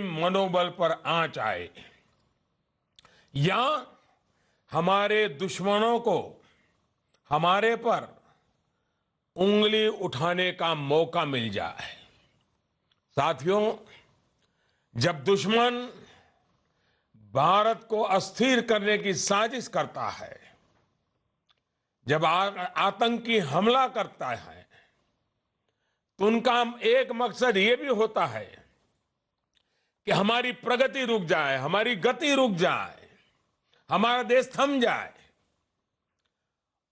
मनोबल पर आंच आए या हमारे दुश्मनों को हमारे पर उंगली उठाने का मौका मिल जाए। साथियों, जब दुश्मन भारत को अस्थिर करने की साजिश करता है, जब आतंकी हमला करता है, तो उनका एक मकसद ये भी होता है कि हमारी प्रगति रुक जाए, हमारी गति रुक जाए, हमारा देश थम जाए।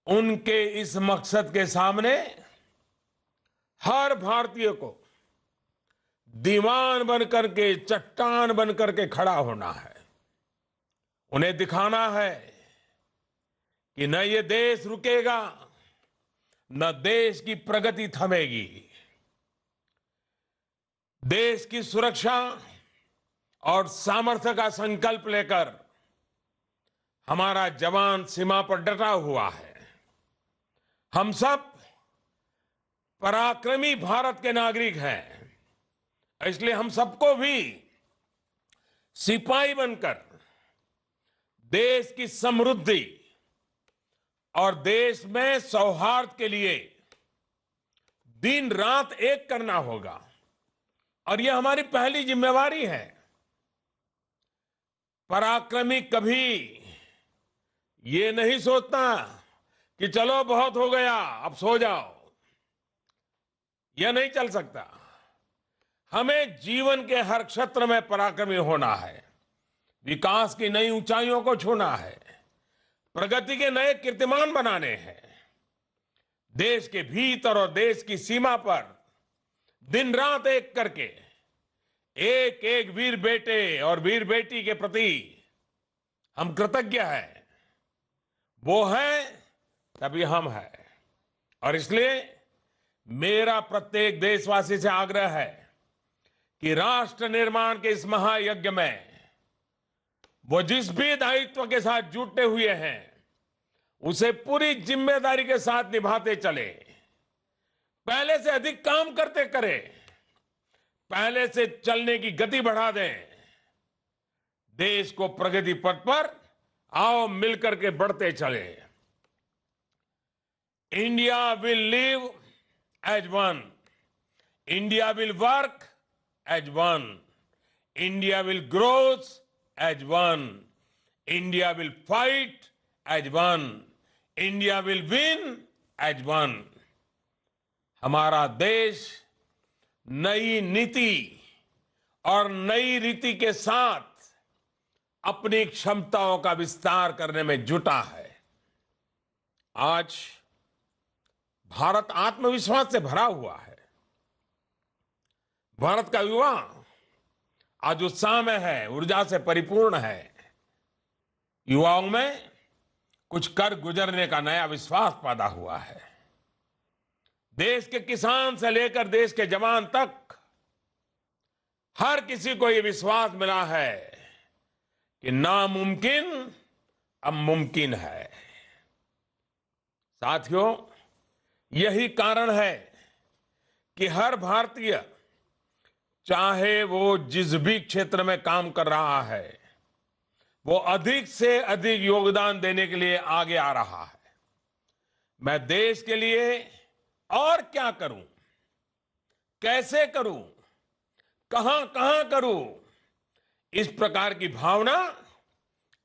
उनके इस मकसद के सामने हर भारतीय को दीवान बनकर के, चट्टान बनकर के खड़ा होना है। उन्हें दिखाना है कि न ये देश रुकेगा, न देश की प्रगति थमेगी। देश की सुरक्षा और सामर्थ्य का संकल्प लेकर हमारा जवान सीमा पर डटा हुआ है। हम सब पराक्रमी भारत के नागरिक हैं, इसलिए हम सबको भी सिपाही बनकर देश की समृद्धि और देश में सौहार्द के लिए दिन रात एक करना होगा, और यह हमारी पहली जिम्मेवारी है। पराक्रमी कभी ये नहीं सोचता कि चलो बहुत हो गया, अब सो जाओ। यह नहीं चल सकता। हमें जीवन के हर क्षेत्र में पराक्रमी होना है, विकास की नई ऊंचाइयों को छूना है, प्रगति के नए कीर्तिमान बनाने हैं। देश के भीतर और देश की सीमा पर दिन रात एक करके एक एक वीर बेटे और वीर बेटी के प्रति हम कृतज्ञ हैं। वो है तभी हम हैं। और इसलिए मेरा प्रत्येक देशवासी से आग्रह है कि राष्ट्र निर्माण के इस महायज्ञ में वो जिस भी दायित्व के साथ जुटे हुए हैं, उसे पूरी जिम्मेदारी के साथ निभाते चले। पहले से अधिक काम करते करें, पहले से चलने की गति बढ़ा दें। देश को प्रगति पथ पर आओ मिलकर के बढ़ते चले। India will live as one, India will work as one, India will growth as one, India will fight as one, India will win as one. हमारा देश नई नीति और नई रीति के साथ अपनी क्षमताओं का विस्तार करने में जुटा है। आज भारत आत्मविश्वास से भरा हुआ है। भारत का युवा आज उत्साह में है, ऊर्जा से परिपूर्ण है। युवाओं में कुछ कर गुजरने का नया विश्वास पैदा हुआ है। देश के किसान से लेकर देश के जवान तक हर किसी को यह विश्वास मिला है कि नामुमकिन अब मुमकिन है। साथियों, यही कारण है कि हर भारतीय, चाहे वो जिस भी क्षेत्र में काम कर रहा है, वो अधिक से अधिक योगदान देने के लिए आगे आ रहा है। मैं देश के लिए और क्या करूं, कैसे करूं, कहां कहां करूं, इस प्रकार की भावना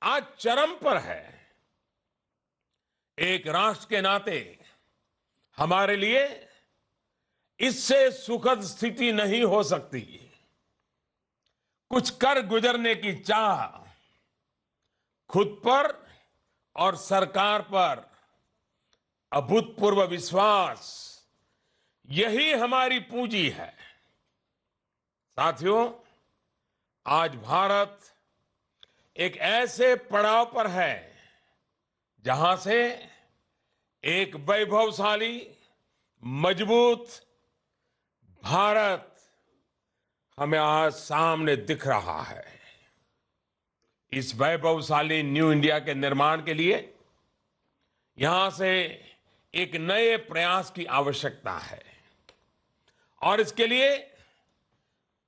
आज चरम पर है। एक राष्ट्र के नाते हमारे लिए इससे सुखद स्थिति नहीं हो सकती। कुछ कर गुजरने की चाह खुद पर और सरकार पर, अभूतपूर्व विश्वास, यही हमारी पूंजी है। साथियों, आज भारत एक ऐसे पड़ाव पर है जहां से एक वैभवशाली, मजबूत भारत हमें आज सामने दिख रहा है। इस वैभवशाली न्यू इंडिया के निर्माण के लिए यहां से एक नए प्रयास की आवश्यकता है, और इसके लिए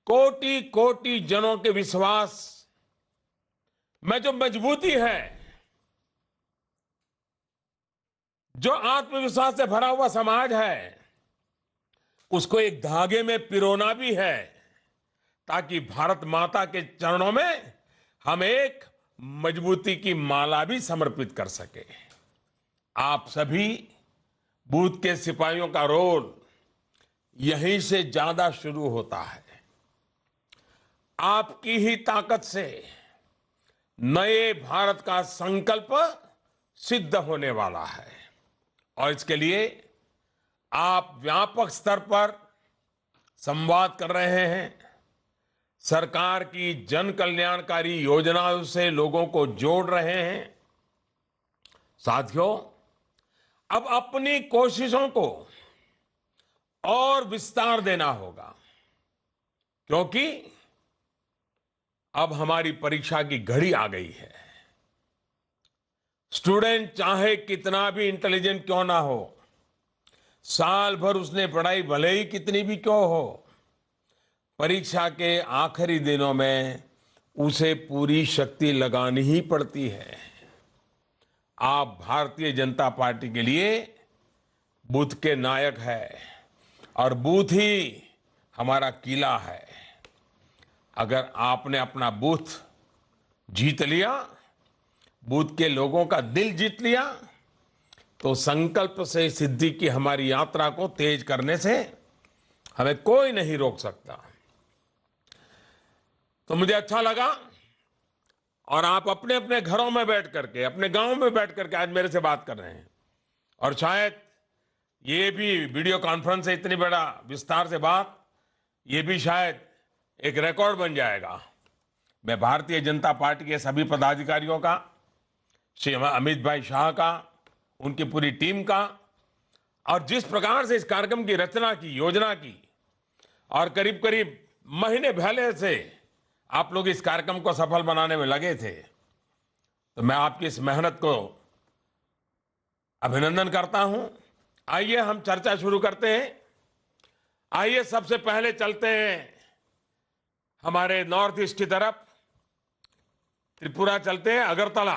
कोटि कोटि जनों के विश्वास में जो मजबूती है, जो आत्मविश्वास से भरा हुआ समाज है, उसको एक धागे में पिरोना भी है, ताकि भारत माता के चरणों में हम एक मजबूती की माला भी समर्पित कर सके। आप सभी बूथ के सिपाहियों का रोल यहीं से ज्यादा शुरू होता है। आपकी ही ताकत से नए भारत का संकल्प सिद्ध होने वाला है और इसके लिए आप व्यापक स्तर पर संवाद कर रहे हैं। सरकार की जन कल्याणकारी योजनाओं से लोगों को जोड़ रहे हैं। साथियों, अब अपनी कोशिशों को और विस्तार देना होगा, क्योंकि अब हमारी परीक्षा की घड़ी आ गई है। स्टूडेंट चाहे कितना भी इंटेलिजेंट क्यों ना हो, साल भर उसने पढ़ाई भले ही कितनी भी क्यों हो, परीक्षा के आखिरी दिनों में उसे पूरी शक्ति लगानी ही पड़ती है। आप भारतीय जनता पार्टी के लिए बूथ के नायक है और बूथ ही हमारा किला है। अगर आपने अपना बूथ जीत लिया, बूथ के लोगों का दिल जीत लिया, तो संकल्प से सिद्धि की हमारी यात्रा को तेज करने से हमें कोई नहीं रोक सकता। तो मुझे अच्छा लगा, और आप अपने अपने घरों में बैठ करके, अपने गांव में बैठ करके आज मेरे से बात कर रहे हैं, और शायद ये भी वीडियो कॉन्फ्रेंस से इतनी बड़ा विस्तार से बात, ये भी शायद एक रिकॉर्ड बन जाएगा। मैं भारतीय जनता पार्टी के सभी पदाधिकारियों का, श्री अमित भाई शाह का, उनकी पूरी टीम का, और जिस प्रकार से इस कार्यक्रम की रचना की, योजना की, और करीब करीब महीने पहले से आप लोग इस कार्यक्रम को सफल बनाने में लगे थे, तो मैं आपकी इस मेहनत को अभिनंदन करता हूं। आइए हम चर्चा शुरू करते हैं। आइए सबसे पहले चलते हैं हमारे नॉर्थ ईस्ट की तरफ, त्रिपुरा चलते हैं, अगरतला।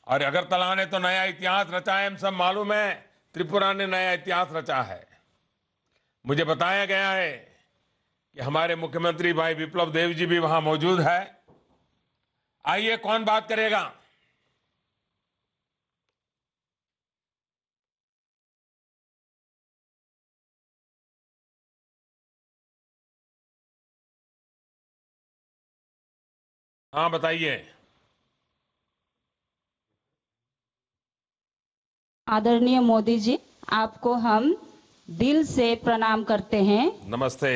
और अगरतला ने तो नया इतिहास रचा है, हम सब मालूम है, त्रिपुरा ने नया इतिहास रचा है। मुझे बताया गया है कि हमारे मुख्यमंत्री भाई विप्लव देव जी भी वहां मौजूद है। आइए, कौन बात करेगा? हाँ, बताइए। आदरणीय मोदी जी, आपको हम दिल से प्रणाम करते हैं। नमस्ते।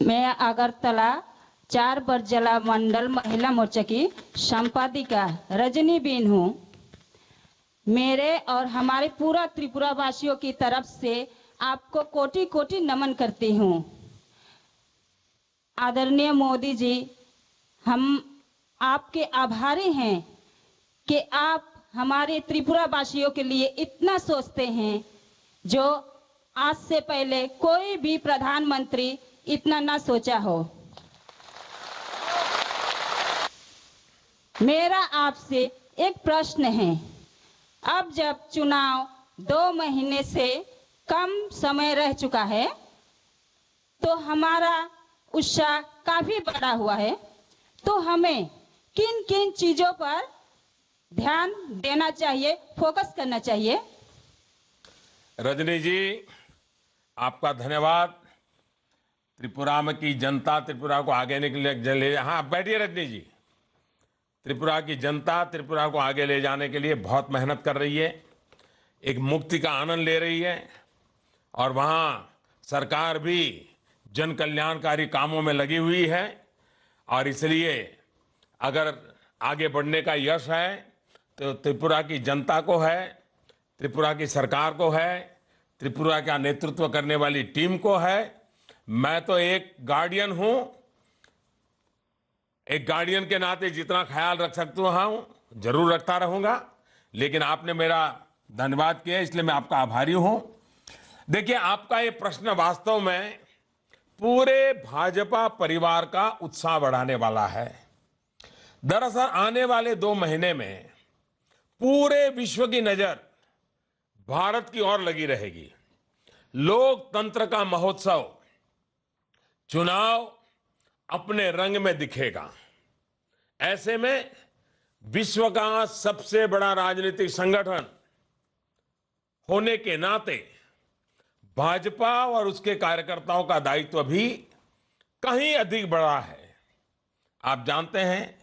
मैं अगरतला 4 बरजला मंडल महिला मोर्चा की संपादिका रजनी बेन हूँ। मेरे और हमारे पूरा त्रिपुरा वासियों की तरफ से आपको कोटि कोटि नमन करती हूँ। आदरणीय मोदी जी, हम आपके आभारी हैं कि आप हमारे त्रिपुरा वासियों के लिए इतना सोचते हैं, जो आज से पहले कोई भी प्रधानमंत्री इतना ना सोचा हो। मेरा आपसे एक प्रश्न है। अब जब चुनाव 2 महीने से कम समय रह चुका है, तो हमारा उत्साह काफी बढ़ा हुआ है, तो हमें किन किन चीजों पर ध्यान देना चाहिए, फोकस करना चाहिए? रजनी जी, आपका धन्यवाद। त्रिपुरा में की जनता त्रिपुरा को आगे निकले ले, हाँ बैठिए रजनी जी। त्रिपुरा की जनता त्रिपुरा को आगे ले जाने के लिए बहुत मेहनत कर रही है, एक मुक्ति का आनंद ले रही है, और वहाँ सरकार भी जन कल्याणकारी कामों में लगी हुई है। और इसलिए अगर आगे बढ़ने का यश है तो त्रिपुरा की जनता को है, त्रिपुरा की सरकार को है, त्रिपुरा का नेतृत्व करने वाली टीम को है। मैं तो एक गार्डियन हूं, एक गार्डियन के नाते जितना ख्याल रख सकता हूं जरूर रखता रहूंगा। लेकिन आपने मेरा धन्यवाद किया, इसलिए मैं आपका आभारी हूं। देखिए, आपका ये प्रश्न वास्तव में पूरे भाजपा परिवार का उत्साह बढ़ाने वाला है। दरअसल आने वाले 2 महीने में पूरे विश्व की नजर भारत की ओर लगी रहेगी। लोकतंत्र का महोत्सव, चुनाव अपने रंग में दिखेगा। ऐसे में विश्व का सबसे बड़ा राजनीतिक संगठन होने के नाते भाजपा और उसके कार्यकर्ताओं का दायित्व भी कहीं अधिक बड़ा है। आप जानते हैं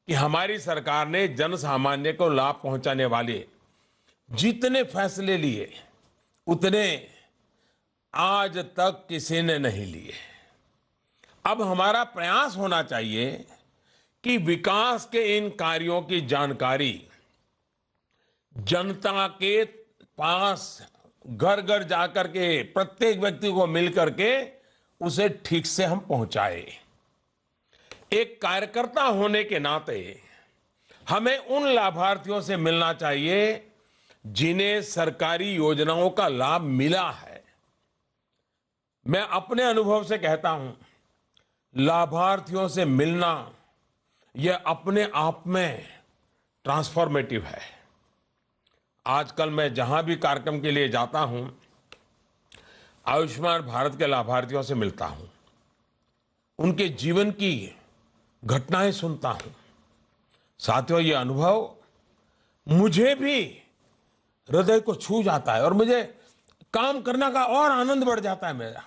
कि हमारी सरकार ने जन सामान्य को लाभ पहुंचाने वाले जितने फैसले लिए उतने आज तक किसी ने नहीं लिए। अब हमारा प्रयास होना चाहिए कि विकास के इन कार्यों की जानकारी जनता के पास घर घर जाकर के प्रत्येक व्यक्ति को मिल करके उसे ठीक से हम पहुंचाए। एक कार्यकर्ता होने के नाते हमें उन लाभार्थियों से मिलना चाहिए जिन्हें सरकारी योजनाओं का लाभ मिला है। मैं अपने अनुभव से कहता हूं, लाभार्थियों से मिलना यह अपने आप में ट्रांसफॉर्मेटिव है। आजकल मैं जहां भी कार्यक्रम के लिए जाता हूं, आयुष्मान भारत के लाभार्थियों से मिलता हूं, उनके जीवन की घटनाएं सुनता हूं। साथियों, ये अनुभव मुझे भी हृदय को छू जाता है और मुझे काम करने का और आनंद बढ़ जाता है मेरा।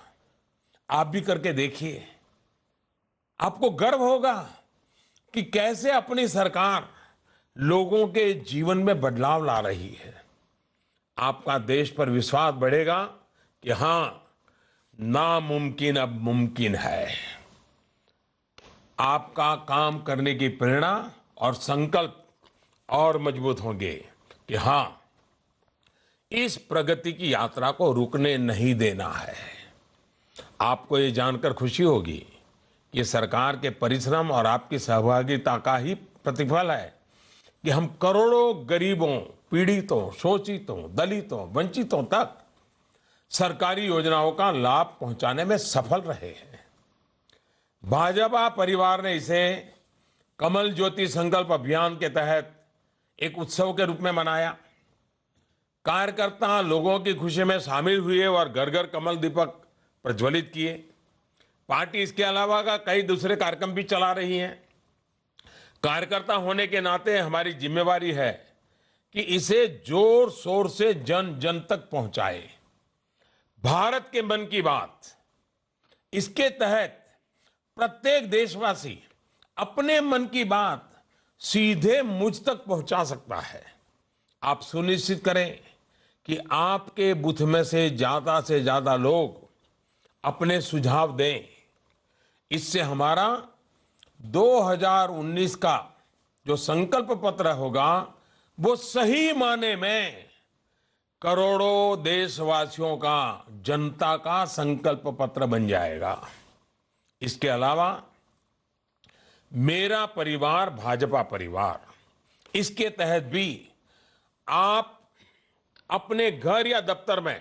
आप भी करके देखिए, आपको गर्व होगा कि कैसे अपनी सरकार लोगों के जीवन में बदलाव ला रही है। आपका देश पर विश्वास बढ़ेगा कि हां, नामुमकिन अब मुमकिन है। आपका काम करने की प्रेरणा और संकल्प और मजबूत होंगे कि हां, इस प्रगति की यात्रा को रुकने नहीं देना है। आपको ये जानकर खुशी होगी कि ये सरकार के परिश्रम और आपकी सहभागिता का ही प्रतिफल है कि हम करोड़ों गरीबों, पीड़ितों, शोषितों, दलितों, वंचितों तक सरकारी योजनाओं का लाभ पहुंचाने में सफल रहे हैं। भाजपा परिवार ने इसे कमल ज्योति संकल्प अभियान के तहत एक उत्सव के रूप में मनाया। कार्यकर्ता लोगों की खुशी में शामिल हुए और घर घर कमल दीपक प्रज्वलित किए। पार्टी इसके अलावा का कई दूसरे कार्यक्रम भी चला रही है। कार्यकर्ता होने के नाते हमारी जिम्मेवारी है कि इसे जोर शोर से जन जन तक पहुंचाए। भारत के मन की बात, इसके तहत प्रत्येक देशवासी अपने मन की बात सीधे मुझ तक पहुंचा सकता है। आप सुनिश्चित करें कि आपके बूथ में से ज्यादा लोग अपने सुझाव दें। इससे हमारा 2019 का जो संकल्प पत्र होगा वो सही माने में करोड़ों देशवासियों का, जनता का संकल्प पत्र बन जाएगा। इसके अलावा मेरा परिवार भाजपा परिवार, इसके तहत भी आप अपने घर या दफ्तर में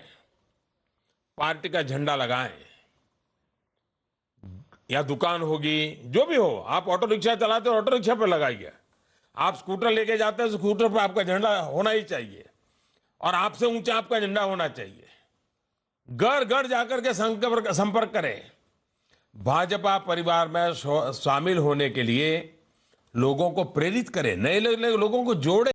पार्टी का झंडा लगाएं, या दुकान होगी, जो भी हो। आप ऑटो रिक्शा चलाते हो, ऑटो रिक्शा पर लगाइए। आप स्कूटर लेके जाते हैं, स्कूटर पर आपका झंडा होना ही चाहिए और आपसे ऊंचा आपका झंडा होना चाहिए। घर घर जाकर के संपर्क करें। भाजपा परिवार में शामिल होने के लिए लोगों को प्रेरित करें, नए लोगों को जोड़ें।